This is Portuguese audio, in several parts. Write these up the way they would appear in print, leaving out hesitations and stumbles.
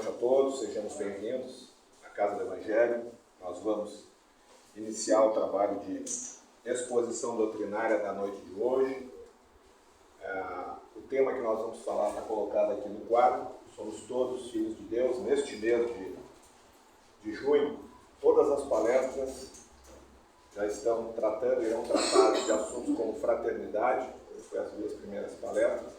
noite a todos, sejamos bem-vindos à Casa do Evangelho. Nós vamos iniciar o trabalho de exposição doutrinária da noite de hoje. O tema que nós vamos falar está colocado aqui no quadro. Somos todos filhos de Deus. Neste mês de junho, todas as palestras já irão tratar de assuntos como fraternidade. Foi as duas primeiras palestras,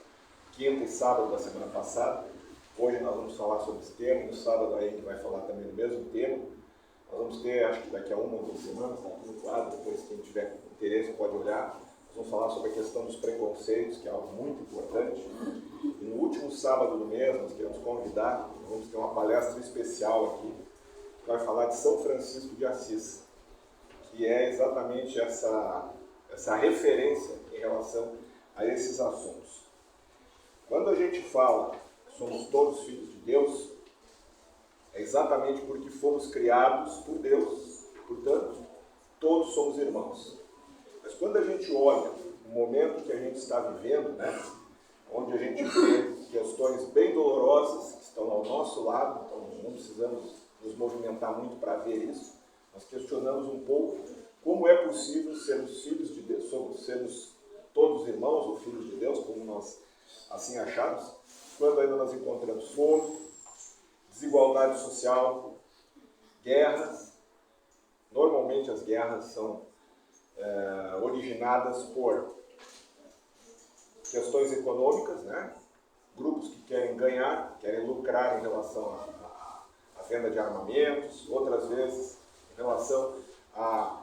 quinta e sábado da semana passada. Hoje nós vamos falar sobre esse tema, no sábado aí a gente vai falar também do mesmo tema. Nós vamos ter, acho que daqui a uma ou duas semanas, está aqui no quadro, depois quem tiver interesse pode olhar. Nós vamos falar sobre a questão dos preconceitos, que é algo muito importante. E no último sábado do mês, nós queremos convidar, vamos ter uma palestra especial aqui, que vai falar de São Francisco de Assis, que é exatamente essa referência em relação a esses assuntos. Quando a gente fala que somos todos filhos de Deus, é exatamente porque fomos criados por Deus, portanto, todos somos irmãos. Mas quando a gente olha o momento que a gente está vivendo, onde a gente vê questões bem dolorosas que estão ao nosso lado, então não precisamos nos movimentar muito para ver isso, nós questionamos um pouco como é possível sermos filhos de Deus, sermos todos irmãos ou filhos de Deus, como nós assim achamos, quando ainda nós encontramos fome, desigualdade social, guerras. Normalmente as guerras são originadas por questões econômicas, grupos que querem ganhar, querem lucrar em relação à venda de armamentos, outras vezes em relação a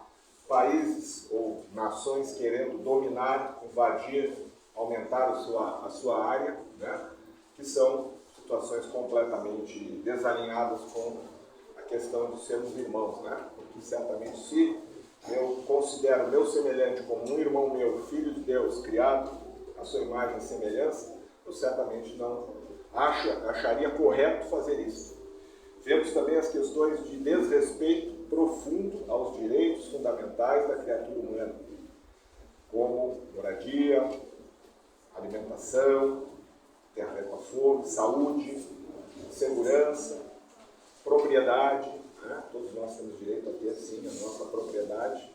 países ou nações querendo dominar, invadir, aumentar a sua área, que são situações completamente desalinhadas com a questão de sermos irmãos, porque certamente se eu considero meu semelhante como um irmão meu, filho de Deus, criado à sua imagem e semelhança, eu certamente não acharia correto fazer isso. Vemos também as questões de desrespeito profundo aos direitos fundamentais da criatura humana, como moradia, alimentação, terra com a fome, saúde, segurança, propriedade. Todos nós temos direito a ter, sim, a nossa propriedade,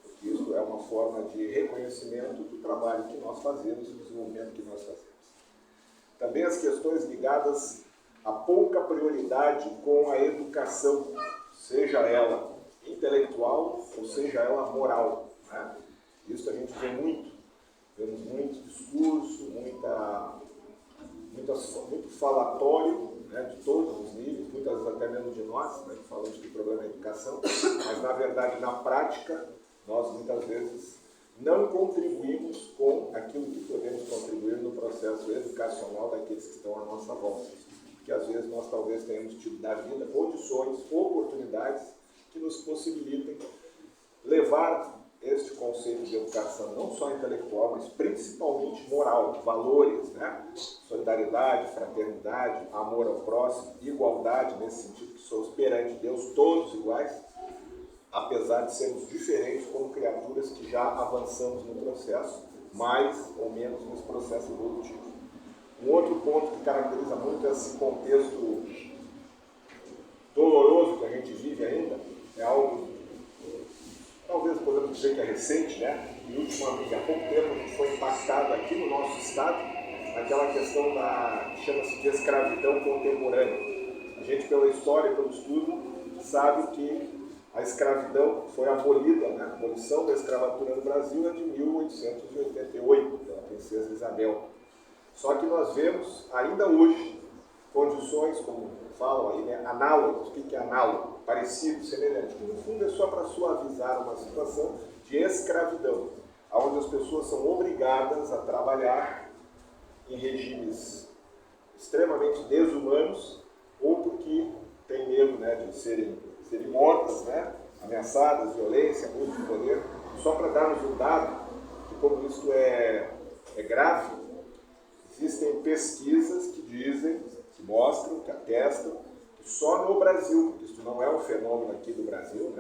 porque isso é uma forma de reconhecimento do trabalho que nós fazemos e do desenvolvimento que nós fazemos. Também as questões ligadas a pouca prioridade com a educação, seja ela intelectual ou seja ela moral. Isso a gente vê muito, vemos muito discurso, muito falatório, de todos os níveis, muitas vezes até mesmo de nós, que falamos que o problema é a educação, mas na verdade, na prática, nós muitas vezes não contribuímos com aquilo que podemos contribuir no processo educacional daqueles que estão à nossa volta. Porque às vezes nós talvez tenhamos tido da vida condições, oportunidades que nos possibilitem levar este conceito de educação, não só intelectual, mas principalmente moral, valores, solidariedade, fraternidade, amor ao próximo, igualdade, nesse sentido que somos perante Deus todos iguais, apesar de sermos diferentes como criaturas que já avançamos no processo, mais ou menos nesse processo evolutivo. Um outro ponto que caracteriza muito esse contexto doloroso que a gente vive ainda é algo, talvez podemos dizer que é recente, e ultimamente, há pouco tempo, a gente foi impactado aqui no nosso estado naquela questão que chama-se de escravidão contemporânea. A gente, pela história e pelo estudo, sabe que a escravidão foi abolida, a abolição da escravatura no Brasil é de 1888, pela princesa Isabel. Só que nós vemos, ainda hoje, condições, como falam aí, análogas. O que é análogo? Parecido, semelhante. Que, no fundo, é só para suavizar uma situação de escravidão, onde as pessoas são obrigadas a trabalhar em regimes extremamente desumanos, ou porque têm medo de serem mortas, ameaçadas, violência, abuso de poder. Só para darmos um dado, que como isso é grave, existem pesquisas que dizem, que mostram, que atestam, que só no Brasil, isso não é um fenômeno aqui do Brasil,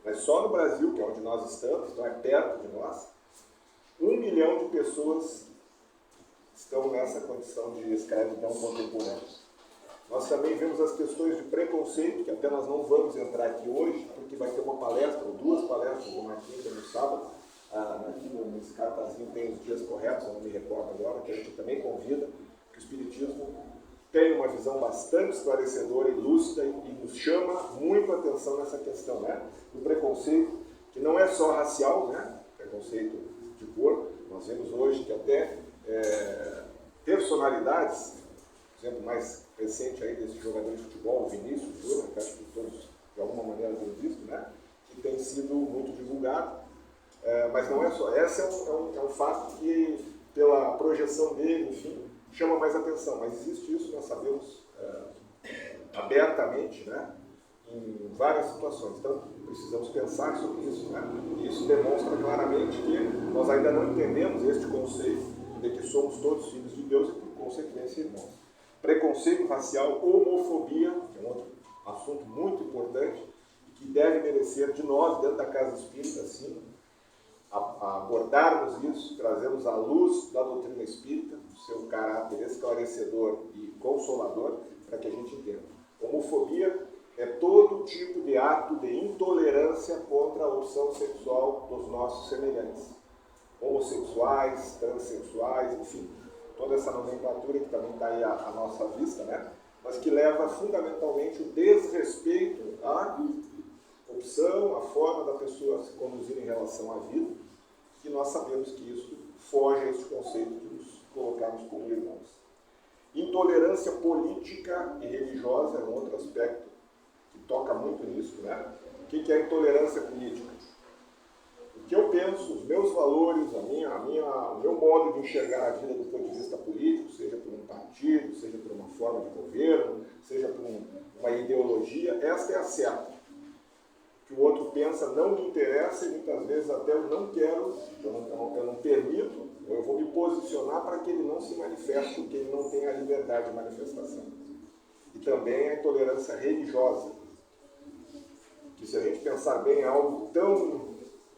mas só no Brasil, que é onde nós estamos, então é perto de nós, 1 milhão de pessoas estão nessa condição de escravidão contemporânea. Nós também vemos as questões de preconceito, que até nós não vamos entrar aqui hoje, porque vai ter uma palestra, ou duas palestras, uma quinta e no sábado. Aqui nesse cartazinho tem os dias corretos, eu não me recordo agora, que a gente também convida, que o Espiritismo tem uma visão bastante esclarecedora e lúcida e nos chama muito a atenção nessa questão, né? Do preconceito, que não é só racial, né? Preconceito de cor. Nós vemos hoje que até personalidades, por exemplo, mais recente aí desse jogador de futebol, o Vinícius Júnior, que acho que todos de alguma maneira têm visto, né? Que tem sido muito divulgado. Mas não é só. Esse é um fato que, pela projeção dele, enfim, chama mais atenção. Mas existe isso, nós sabemos abertamente, né? Em várias situações. Então, precisamos pensar sobre isso, né? E isso demonstra claramente que nós ainda não entendemos este conceito de que somos todos filhos de Deus e, por consequência, irmãos. Preconceito racial, homofobia, que é um outro assunto muito importante, e que deve merecer de nós, dentro da Casa Espírita, sim, abordarmos isso, trazermos à luz da doutrina espírita, o seu caráter esclarecedor e consolador, para que a gente entenda. Homofobia é todo tipo de ato de intolerância contra a opção sexual dos nossos semelhantes. Homossexuais, transexuais, enfim, toda essa nomenclatura que também está aí à nossa vista, né? Mas que leva fundamentalmente o desrespeito à opção, à forma da pessoa se conduzir em relação à vida, que nós sabemos que isso foge a esse conceito de nos colocarmos como irmãos. Intolerância política e religiosa é um outro aspecto que toca muito nisso, né? O que é intolerância política? O que eu penso, os meus valores, o meu modo de enxergar a vida do ponto de vista político, seja por um partido, seja por uma forma de governo, seja por uma ideologia, esta é a certa. O que o outro pensa não me interessa e muitas vezes até eu não quero, eu não permito, ou eu vou me posicionar para que ele não se manifeste, porque ele não tem a liberdade de manifestação. E também a intolerância religiosa, que se a gente pensar bem é algo tão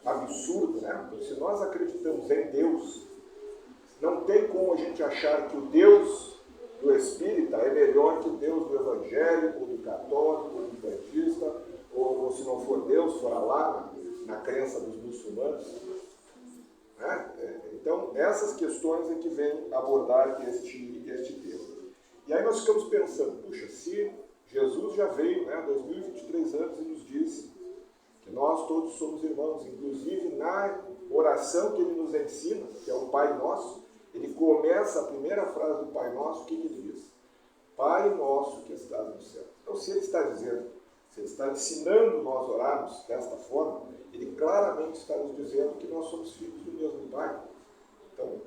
absurdo, né? Porque se nós acreditamos em Deus, não tem como a gente achar que o Deus do Espírita é melhor que o Deus do evangélico, ou do católico, ou do badista, ou se não for Deus, for Alá, na crença dos muçulmanos. Né? Então, essas questões é que vem abordar este tema. E aí nós ficamos pensando, puxa, se Jesus já veio, né, 2023 anos, e nos disse que nós todos somos irmãos, inclusive na oração que ele nos ensina, que é o Pai Nosso, ele começa a primeira frase do Pai Nosso, o que ele diz? Pai Nosso que estás no céu. Então, se ele está dizendo, se ele está ensinando nós orarmos desta forma, ele claramente está nos dizendo que nós somos filhos do mesmo Pai. Então,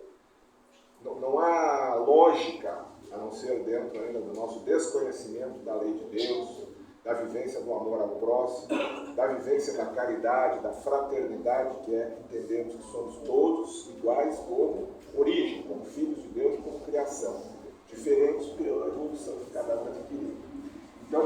não há lógica, a não ser dentro ainda do nosso desconhecimento da lei de Deus, da vivência do amor ao próximo, da vivência da caridade, da fraternidade, que é entendermos que somos todos iguais como origem, como filhos de Deus, como criação, diferentes pela evolução que cada um adquiriu. Então,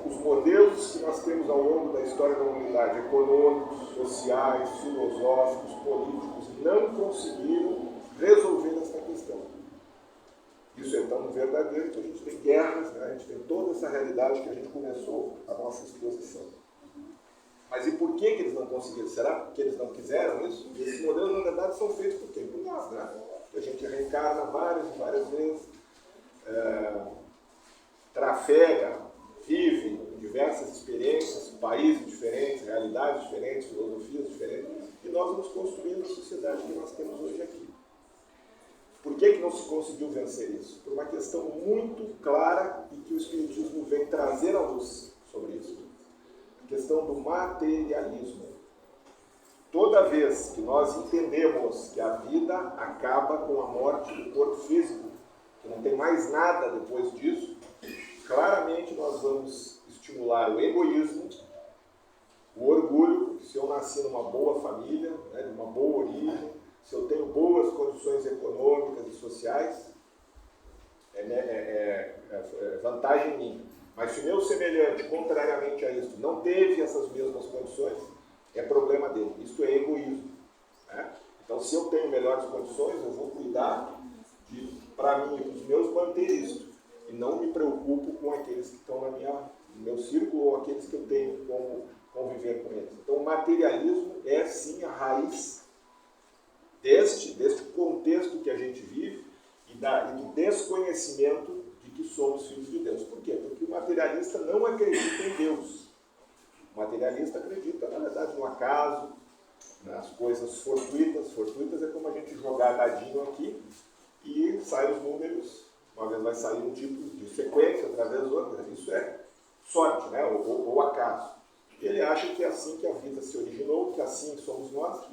os modelos que nós temos ao longo da história da humanidade, econômicos, sociais, filosóficos, políticos, não conseguiram resolver essa questão. Isso é tão verdadeiro que a gente tem guerras, né? A gente tem toda essa realidade que a gente começou a nossa exposição. Mas e por que eles não conseguiram? Será porque eles não quiseram isso? E esses modelos, na verdade, são feitos por quem? Por nós, né? Que a gente reencarna várias e várias vezes, trafega, vive em diversas experiências, países diferentes, realidades diferentes, filosofias diferentes, e nós vamos construindo a sociedade que nós temos hoje aqui. Por que não se conseguiu vencer isso? Por uma questão muito clara e que o Espiritismo vem trazer à luz sobre isso. A questão do materialismo. Toda vez que nós entendemos que a vida acaba com a morte do corpo físico, que não tem mais nada depois disso, claramente nós vamos estimular o egoísmo, o orgulho, porque se eu nasci numa boa família, né, de uma boa origem, se eu tenho boas condições econômicas e sociais, é vantagem minha. Mas se o meu semelhante, contrariamente a isso, não teve essas mesmas condições, é problema dele. Isto é egoísmo. Né? Então, se eu tenho melhores condições, eu vou cuidar para mim e para os meus manter isso. E não me preocupo com aqueles que estão no meu círculo ou aqueles que eu tenho como conviver com eles. Então, o materialismo é sim a raiz deste contexto que a gente vive e do desconhecimento de que somos filhos de Deus. Por quê? Porque o materialista não acredita em Deus. O materialista acredita, na verdade, no acaso, nas coisas fortuitas. Fortuitas é como a gente jogar dadinho aqui e sai os números. Uma vez vai sair um tipo de sequência, outra vez outra. Isso é sorte, né? ou acaso. Ele acha que é assim que a vida se originou, que assim somos nós.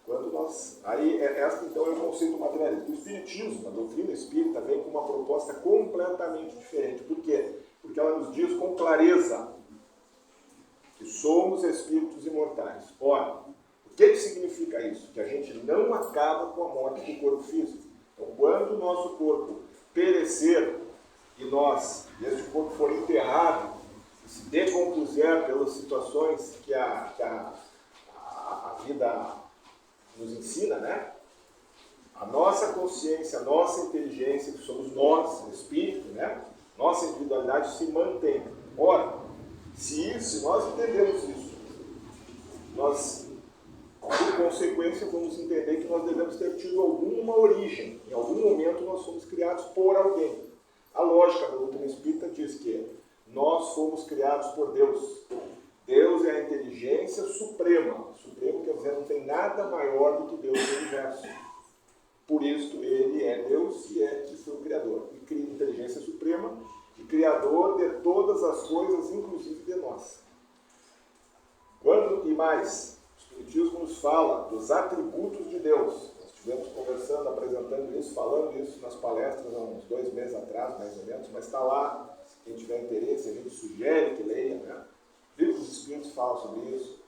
Quando nós... Aí, então, é o conceito materialista. O Espiritismo, a doutrina espírita, vem com uma proposta completamente diferente. Por quê? Porque ela nos diz com clareza que somos espíritos imortais. Ora, o que significa isso? Que a gente não acaba com a morte do corpo físico. Então, quando o nosso corpo perecer e este corpo for enterrado, e se decompuser pelas situações que a vida nos ensina, né? A nossa consciência, a nossa inteligência, que somos nós, o espírito, né? Nossa individualidade se mantém. Ora, se nós entendemos isso, nós, por consequência, vamos entender que nós devemos ter tido alguma origem. Em algum momento nós fomos criados por alguém. A lógica da doutrina espírita diz que nós fomos criados por Deus. Deus é a inteligência suprema. Supremo quer dizer, não tem nada maior do que Deus no universo. Por isso, ele é Deus e foi o Criador. E cria inteligência suprema e Criador de todas as coisas, inclusive de nós. E mais, o Espiritismo nos fala dos atributos de Deus. Nós estivemos conversando, apresentando isso, falando isso nas palestras há uns 2 meses atrás, mais ou menos, mas está lá, quem tiver interesse, a gente sugere que leia, né? O Livro dos Espíritos fala sobre isso,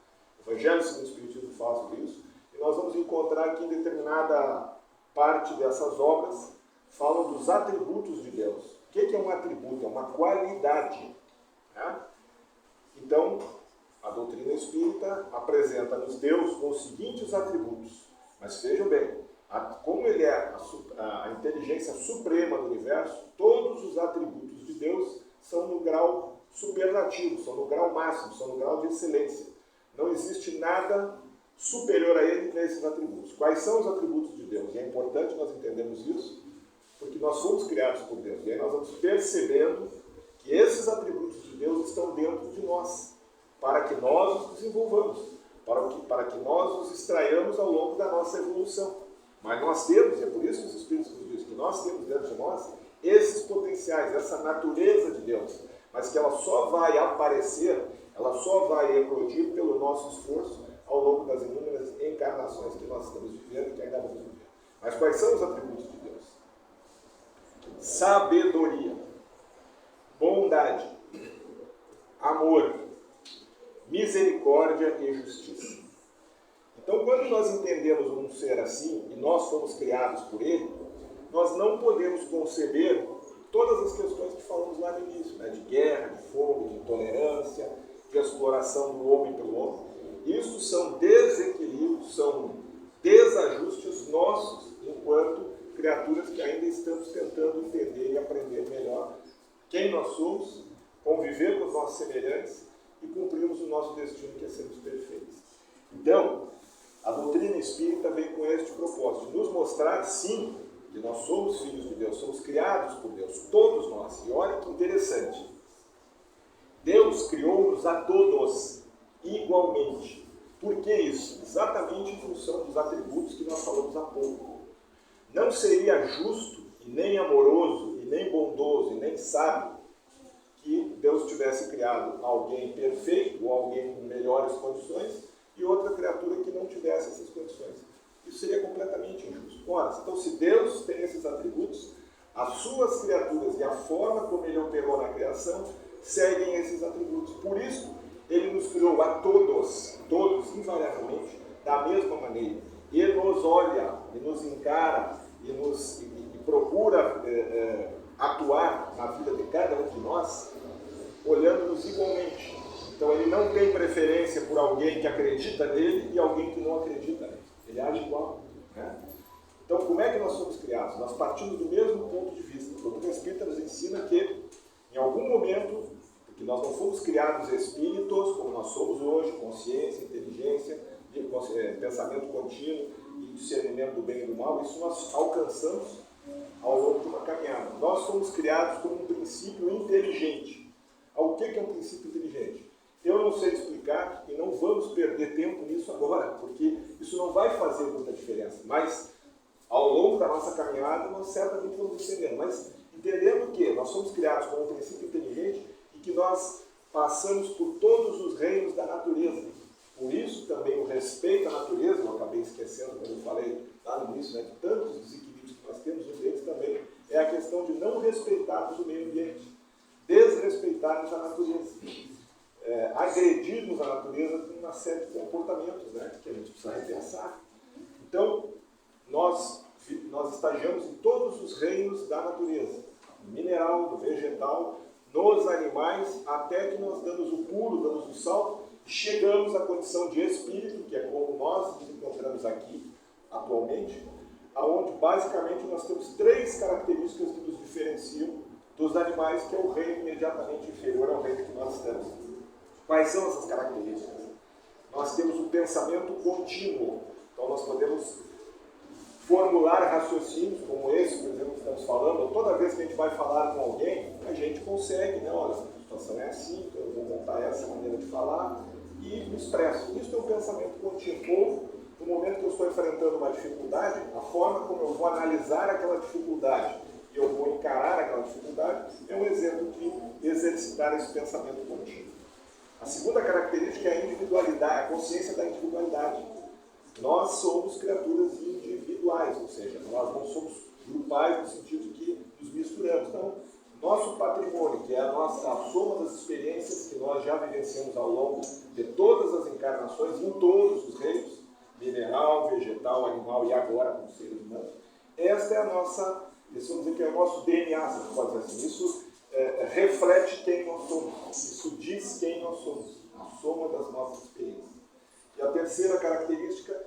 o Evangelho segundo o Espiritismo fala sobre isso, e nós vamos encontrar que em determinada parte dessas obras falam dos atributos de Deus. O que é um atributo? É uma qualidade. Né? Então, a doutrina espírita apresenta-nos Deus com os seguintes atributos. Mas vejam bem, como ele é a inteligência suprema do universo, todos os atributos de Deus são no grau superlativo, são no grau máximo, são no grau de excelência. Não existe nada superior a ele nesses atributos. Quais são os atributos de Deus? E é importante nós entendermos isso, porque nós fomos criados por Deus. E aí nós vamos percebendo que esses atributos de Deus estão dentro de nós, para que nós os desenvolvamos, para que nós os extraiamos ao longo da nossa evolução. Mas nós temos, e é por isso que os Espíritos nos dizem que nós temos dentro de nós esses potenciais, essa natureza de Deus, mas que ela só vai aparecer, ela só vai eclodir pelo nosso esforço ao longo das inúmeras encarnações que nós estamos vivendo e que ainda vamos viver. Mas quais são os atributos de Deus? Sabedoria, bondade, amor, misericórdia e justiça. Então, quando nós entendemos um ser assim, e nós fomos criados por ele, nós não podemos conceber todas as questões que falamos lá no início, né? De guerra, de fome, de intolerância, de exploração do homem pelo homem. Isso são desequilíbrios, são desajustes nossos, enquanto criaturas que ainda estamos tentando entender e aprender melhor quem nós somos, conviver com os nossos semelhantes e cumprirmos o nosso destino, que é sermos perfeitos. Então, a doutrina espírita vem com este propósito, de nos mostrar, sim, que nós somos filhos de Deus, somos criados por Deus, todos nós. E olha que interessante, Deus criou-nos a todos igualmente. Por que isso? Exatamente em função dos atributos que nós falamos há pouco. Não seria justo, e nem amoroso, e nem bondoso, e nem sábio que Deus tivesse criado alguém perfeito, ou alguém com melhores condições, e outra criatura que não tivesse essas condições. Isso seria completamente injusto. Ora, então se Deus tem esses atributos, as suas criaturas e a forma como ele operou na criação seguem esses atributos. Por isso, ele nos criou a todos invariavelmente, da mesma maneira. E nos olha, e nos encara, e procura atuar na vida de cada um de nós, olhando-nos igualmente. Então ele não tem preferência por alguém que acredita nele e alguém que não acredita nele. Ele age igual. Né? Então como é que nós somos criados? Nós partimos do mesmo ponto de vista. A doutrina espírita nos ensina que Nós não fomos criados espíritos, como nós somos hoje, consciência, inteligência, pensamento contínuo e discernimento do bem e do mal. Isso nós alcançamos ao longo de uma caminhada. Nós fomos criados como um princípio inteligente. O que é um princípio inteligente? Eu não sei explicar e não vamos perder tempo nisso agora, porque isso não vai fazer muita diferença. Mas, ao longo da nossa caminhada, nós certamente vamos entender. Mas, entendendo que nós somos criados como um princípio inteligente e que nós passamos por todos os reinos da natureza. Por isso, também, o respeito à natureza, eu acabei esquecendo quando eu falei lá no início, de tantos desequilíbrios que nós temos, um deles também é a questão de não respeitarmos o meio ambiente, desrespeitarmos a natureza. Agredirmos a natureza com uma série de comportamentos, que a gente precisa repensar. Então, nós estagiamos em todos os reinos da natureza, no mineral, no vegetal, nos animais, até que nós damos o pulo, damos o salto, e chegamos à condição de espírito, que é como nós nos encontramos aqui, atualmente, onde basicamente nós temos 3 características que nos diferenciam dos animais, que é o reino imediatamente inferior ao reino que nós estamos. Quais são essas características? Nós temos um pensamento contínuo. Então nós podemos formular raciocínios como esse, por exemplo, que estamos falando, ou toda vez que a gente vai falar com alguém, a gente consegue, olha, a situação é assim, então eu vou montar essa maneira de falar e me expresso. Isso é um pensamento contínuo. No momento que eu estou enfrentando uma dificuldade, a forma como eu vou analisar aquela dificuldade e eu vou encarar aquela dificuldade é um exemplo de exercitar esse pensamento contínuo. A segunda característica é a individualidade, a consciência da individualidade. Nós somos criaturas individuais, ou seja, nós não somos grupais no sentido que nos misturamos. Não. Nosso patrimônio, que é a soma das experiências que nós já vivenciamos ao longo de todas as encarnações, em todos os reinos, mineral, vegetal, animal e agora como seres humanos, esta é a nossa, isso vamos dizer que é o nosso DNA, se pode dizer assim. Isso reflete quem nós somos, isso diz quem nós somos, a soma das nossas experiências. E a terceira característica,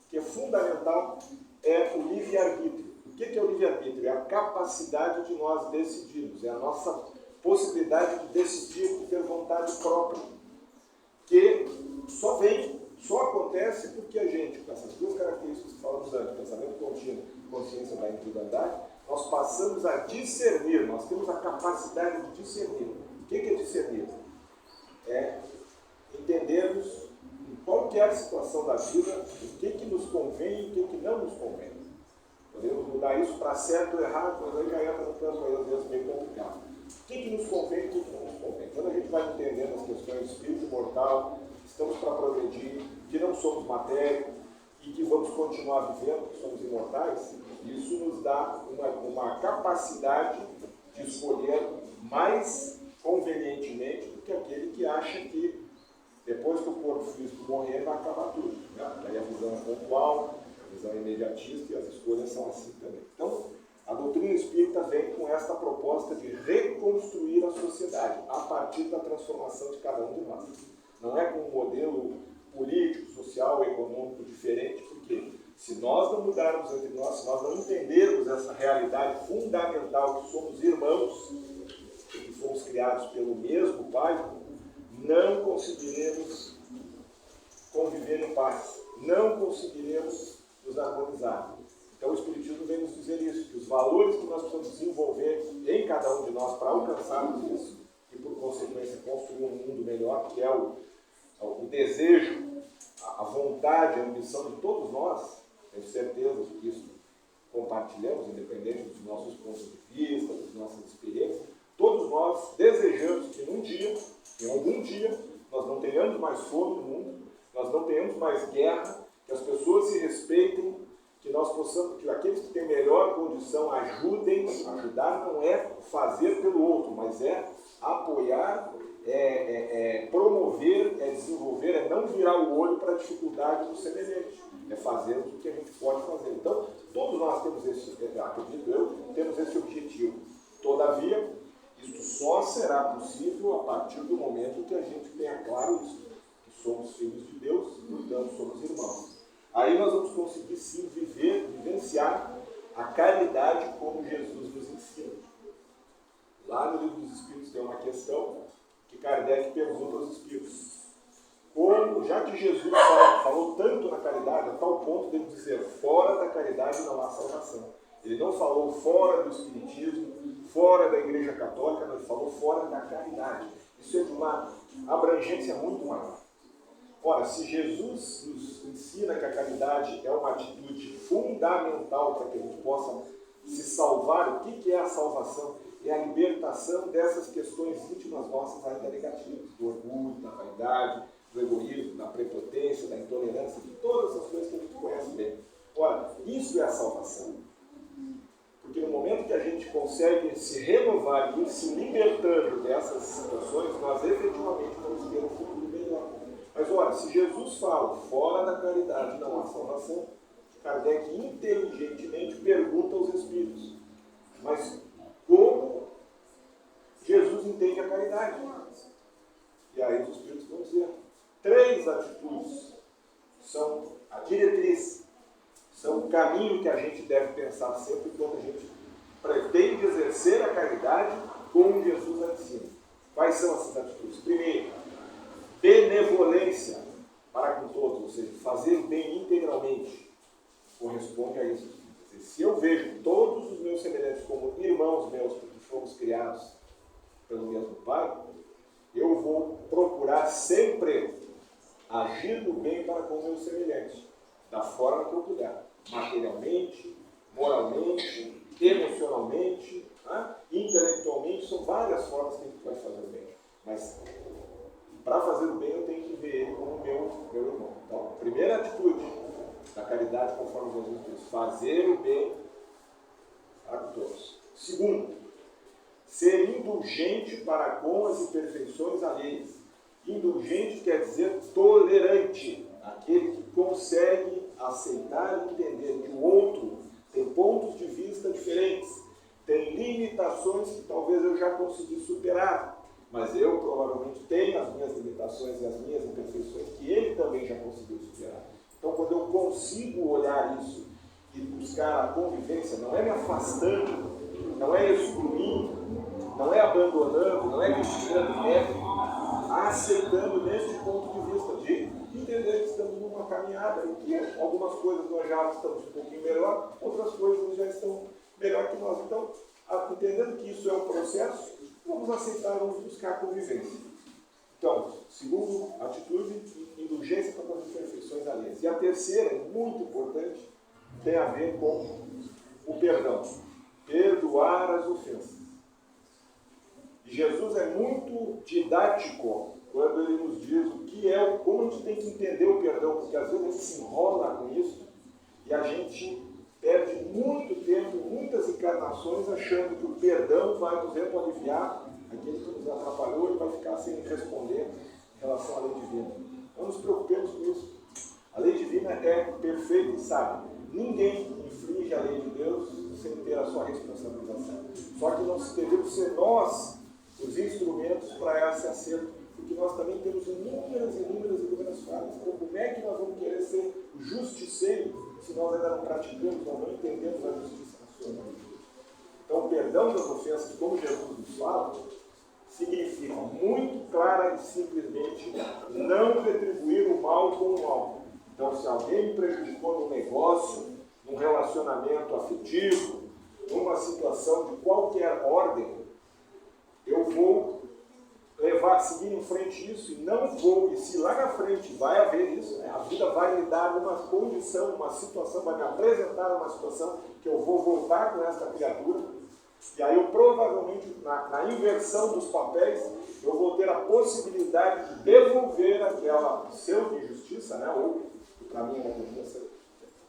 que é fundamental, é o livre-arbítrio. O que é o livre-arbítrio? É a capacidade de nós decidirmos, é a nossa possibilidade de decidir, de ter vontade própria, que só acontece porque a gente, com essas 2 características que falamos antes, pensamento contínuo e consciência da individualidade, nós passamos a discernir, nós temos a capacidade de discernir. O que é discernir? É entendermos em qualquer situação da vida o que nos convém e o que não nos convém. Podemos mudar isso para certo ou errado, mas aí já entra no campo às vezes meio complicado. O que nos convém e o que não nos convém? Quando a gente vai entendendo as questões do espírito mortal, estamos para progredir, que não somos matéria e que vamos continuar vivendo, que somos imortais, isso nos dá uma capacidade de escolher mais convenientemente do que aquele que acha que depois que o corpo físico morrer vai acabar tudo. Daí a visão é pontual, a visão é imediatista e as escolhas são assim também. Então, a doutrina espírita vem com esta proposta de reconstruir a sociedade a partir da transformação de cada um de nós. Não é com um modelo político, social, econômico diferente, porque se nós não mudarmos entre nós, se nós não entendermos essa realidade fundamental que somos irmãos, que fomos criados pelo mesmo Pai, não conseguiremos conviver em paz, não conseguiremos nos harmonizar. Então o Espiritismo vem nos dizer isso, que os valores que nós precisamos desenvolver em cada um de nós para alcançarmos isso e, por consequência, construir um mundo melhor, que é o desejo, a vontade, a ambição de todos nós, tenho certeza que isso compartilhamos, independente dos nossos pontos de vista, das nossas experiências, todos nós desejamos que num dia, em algum dia, nós não tenhamos mais fome no mundo, nós não tenhamos mais guerra, que as pessoas se respeitem, que nós possamos, que aqueles que têm melhor condição ajudem. Ajudar não é fazer pelo outro, mas é apoiar, promover, desenvolver, é não virar o olho para a dificuldade do semelhante, é fazer o que a gente pode fazer. Então, todos nós temos esse, acredito eu, temos esse objetivo. Todavia, isso só será possível a partir do momento que a gente tenha claro isso, que somos filhos de Deus, portanto somos irmãos. Aí nós vamos conseguir sim vivenciar a caridade como Jesus nos ensina. Lá no Livro dos Espíritos tem uma questão que Kardec pergunta aos espíritos: como, já que Jesus falou tanto na caridade, a tal ponto de dizer, fora da caridade não há salvação. Ele não falou fora do espiritismo, fora da Igreja Católica, não, ele falou fora da caridade. Isso é de uma abrangência muito maior. Ora, se Jesus nos ensina que a caridade é uma atitude fundamental para que a gente possa se salvar, o que é a salvação? É a libertação dessas questões íntimas nossas ainda negativas, do orgulho, da vaidade, do egoísmo, da prepotência, da intolerância, de todas as coisas que a gente conhece bem. Ora, isso é a salvação. Porque no momento que a gente consegue se renovar e ir se libertando dessas situações, nós efetivamente vamos ter um futuro melhor. Mas olha, se Jesus fala, fora da caridade não há salvação, Kardec inteligentemente pergunta aos espíritos, mas como Jesus entende a caridade? E aí os espíritos vão dizer, 3 atitudes são a diretriz, são o caminho que a gente deve pensar sempre quando a gente pretende exercer a caridade como Jesus a ensina. Quais são essas atitudes? Primeiro, benevolência para com todos, ou seja, fazer o bem integralmente, corresponde a isso. Se eu vejo todos os meus semelhantes como irmãos meus, porque fomos criados pelo mesmo Pai, eu vou procurar sempre agir do bem para com meus semelhantes, da forma que eu puder, materialmente, moralmente, emocionalmente, intelectualmente, são várias formas que a gente pode fazer o bem. Mas para fazer o bem eu tenho que ver ele como meu irmão. Então, a primeira atitude da caridade, conforme Jesus diz, fazer o bem para todos. Segundo, ser indulgente para com as imperfeições alheias. Indulgente quer dizer tolerante, aquele que consegue aceitar e entender que o outro tem pontos de vista diferentes, tem limitações que talvez eu já consegui superar, mas eu provavelmente tenho as minhas limitações e as minhas imperfeições que ele também já conseguiu superar. Então, quando eu consigo olhar isso e buscar a convivência, não é me afastando, não é excluindo, não é abandonando, não é criticando, é aceitando nesse ponto de vista, de entender que estamos numa caminhada e que algumas coisas nós já estamos um pouquinho melhor, outras coisas já estão melhor que nós. Então, entendendo que isso é um processo, vamos aceitar, vamos buscar a convivência. Então, segundo atitude, indulgência para as imperfeições alheias. E a terceira, muito importante, tem a ver com o perdão. Perdoar as ofensas. E Jesus é muito didático quando ele nos diz o que é, como a gente tem que entender o perdão, porque às vezes a gente se enrola com isso e a gente perde muito tempo, muitas encarnações, achando que o perdão vai, por exemplo, aliviar aquele que nos atrapalhou e vai ficar sem responder em relação à lei divina. Não nos preocupemos com isso. A lei divina é perfeita e sábia. Ninguém infringe a lei de Deus sem ter a sua responsabilização. Só que nós devemos ser nós os instrumentos para esse acerto, porque nós também temos inúmeras falhas. Então, como é que nós vamos querer ser justiceiro se nós ainda não praticamos, nós não entendemos a justiça nacional? Então, o perdão das ofensas, como Jesus nos fala, significa muito clara e simplesmente não retribuir o mal com o mal. Então, se alguém me prejudicou num negócio, num relacionamento afetivo, numa situação de qualquer ordem, eu vou seguir em frente isso e não vou, e se lá na frente vai haver isso, né? A vida vai me dar uma condição, uma situação, vai me apresentar uma situação que eu vou voltar com essa criatura, e aí eu provavelmente, na inversão dos papéis, eu vou ter a possibilidade de devolver aquela pseudo-injustiça, né? Ou, para mim, uma injustiça,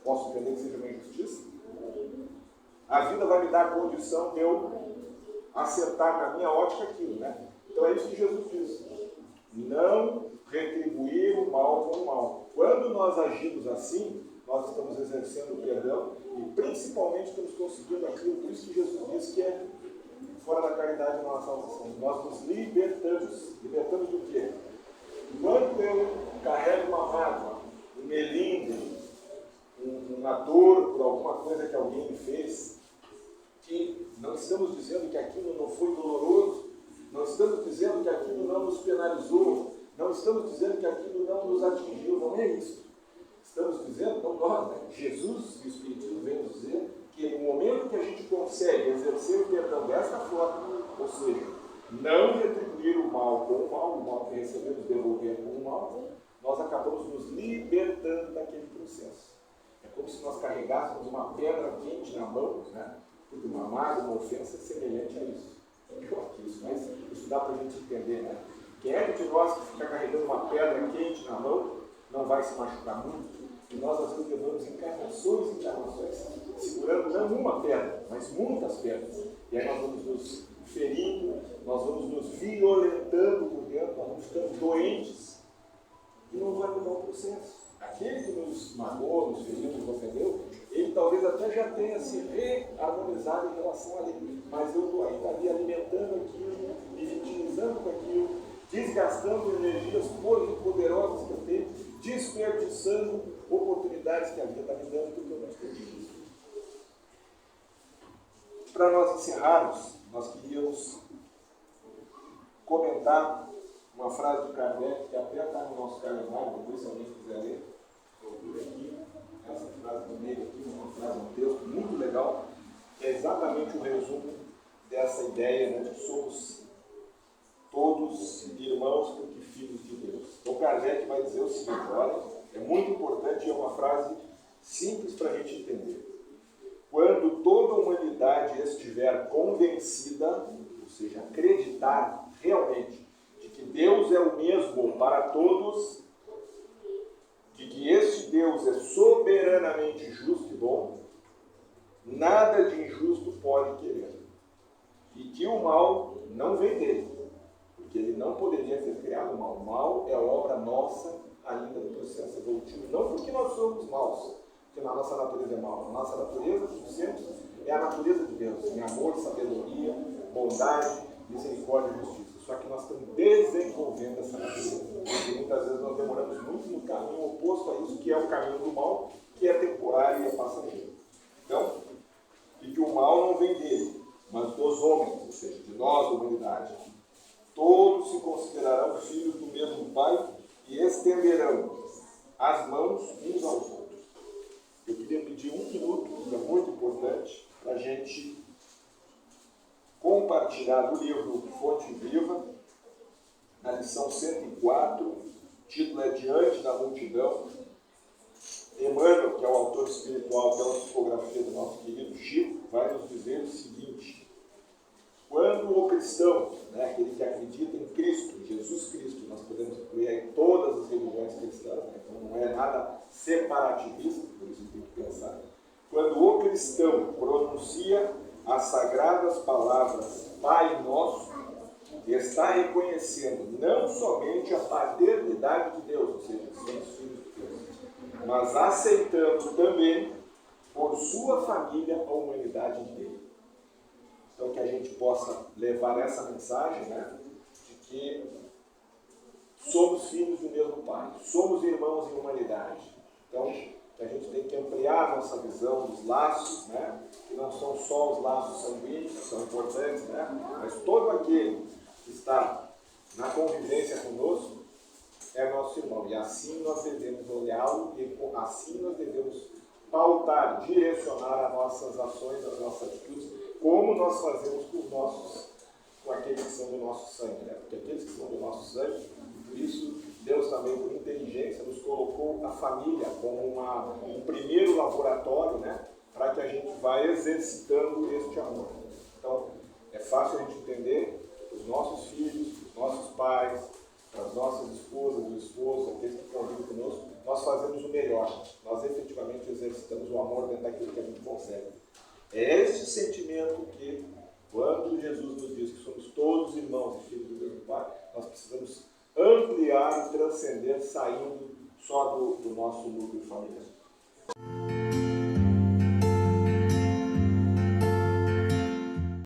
posso entender que seja uma injustiça. A vida vai me dar a condição de eu acertar na minha ótica aquilo, né? Então é isso que Jesus diz. Não retribuir o mal com o mal. Quando nós agimos assim, nós estamos exercendo o perdão e principalmente estamos conseguindo aquilo, por isso que Jesus diz que é fora da caridade não há salvação. Nós nos libertamos. Libertamos do quê? Quando eu carrego uma mágoa, um melindre, uma dor por alguma coisa que alguém me fez, que não estamos dizendo que aquilo não foi doloroso, não estamos dizendo que aquilo não nos penalizou, não estamos dizendo que aquilo não nos atingiu, não é isso. Estamos dizendo, não nós, né? Jesus e o Espiritismo vem nos dizer que no momento que a gente consegue exercer o perdão desta forma, ou seja, não retribuir o mal com o mal que recebemos devolver com o mal, nós acabamos nos libertando daquele processo. É como se nós carregássemos uma pedra quente na mão, né? Porque uma mágoa, uma ofensa é semelhante a isso. É pior que isso, mas isso dá para a gente entender, né? Quem é de nós que fica carregando uma pedra quente na mão não vai se machucar muito? E nós, às vezes, levamos encarnações, segurando não uma pedra, mas muitas pedras. E aí nós vamos nos ferindo, nós vamos nos violentando por dentro, nós vamos ficando doentes e não vai mudar o processo. Aquele que nos magoou, nos feriu, nos ofendeu, ele talvez até já tenha se reharmonizado em relação a ele, mas eu estou ainda ali alimentando aquilo, me vitimizando com aquilo, desgastando energias poderosas que eu tenho, desperdiçando oportunidades que a vida está me dando porque eu não estou disso. Para nós encerrarmos, nós queríamos comentar uma frase de Kardec que até está no nosso calendário, depois se alguém quiser ler, procure aqui, essa frase do meio aqui, uma frase, um texto muito legal, que é exatamente um resumo dessa ideia, né, de que somos todos irmãos porque filhos de Deus. Então Kardec vai dizer o seguinte, olha, é muito importante e é uma frase simples para a gente entender. Quando toda a humanidade estiver convencida, ou seja, acreditar realmente de que Deus é o mesmo para todos, de que este Deus é soberanamente justo e bom, nada de injusto pode querer. E que o mal não vem dele, porque ele não poderia ter criado o mal. O mal é obra nossa ainda no processo evolutivo, não porque nós somos maus, porque na nossa natureza é mal. A nossa natureza, como sempre, é a natureza de Deus, em amor, sabedoria, bondade, misericórdia e justiça. Só que nós estamos desenvolvendo essa natureza. E muitas vezes nós demoramos muito no caminho oposto a isso, que é o caminho do mal, que é temporário e é passageiro. Então, e que o mal não vem dele, mas dos homens, ou seja, de nós, da humanidade. Todos se considerarão filhos do mesmo Pai e estenderão as mãos uns aos outros. Eu queria pedir um minuto, que é muito importante, para a gente compartilhar do livro Fonte Viva, na lição 104, o título é Diante da Multidão. Emmanuel, que é o autor espiritual pela psicografia do nosso querido Chico, vai nos dizer o seguinte: quando o cristão, né, aquele que acredita em Cristo, Jesus Cristo, nós podemos incluir aí todas as religiões cristãs, né, então não é nada separativista, por isso tem que pensar. Quando o cristão pronuncia as sagradas palavras Pai Nosso, está reconhecendo não somente a paternidade de Deus, ou seja, somos filhos de Deus, mas aceitando também por sua família a humanidade dele. Então que a gente possa levar essa mensagem, né, de que somos filhos do mesmo Pai, somos irmãos em humanidade. Então a gente tem que ampliar a nossa visão dos laços, né, que não são só os laços sanguíneos, que são importantes, né, mas todo aquele que está na convivência conosco é nosso irmão. E assim nós devemos olhá-lo e assim nós devemos pautar, direcionar as nossas ações, as nossas atitudes, como nós fazemos com aqueles que são do nosso sangue, né? Porque aqueles que são do nosso sangue, por isso Deus também, por inteligência, nos colocou a família como um primeiro laboratório, né? Para que a gente vá exercitando este amor. Então, é fácil a gente entender os nossos filhos, os nossos pais, as nossas esposas, os esposos, aqueles que convivem conosco, nós fazemos o melhor. Nós efetivamente exercitamos o amor dentro daquilo que a gente consegue. É esse sentimento que, quando Jesus nos diz que somos todos irmãos e filhos do mesmo Pai, nós precisamos ampliar e transcender, saindo só do nosso núcleo familiar.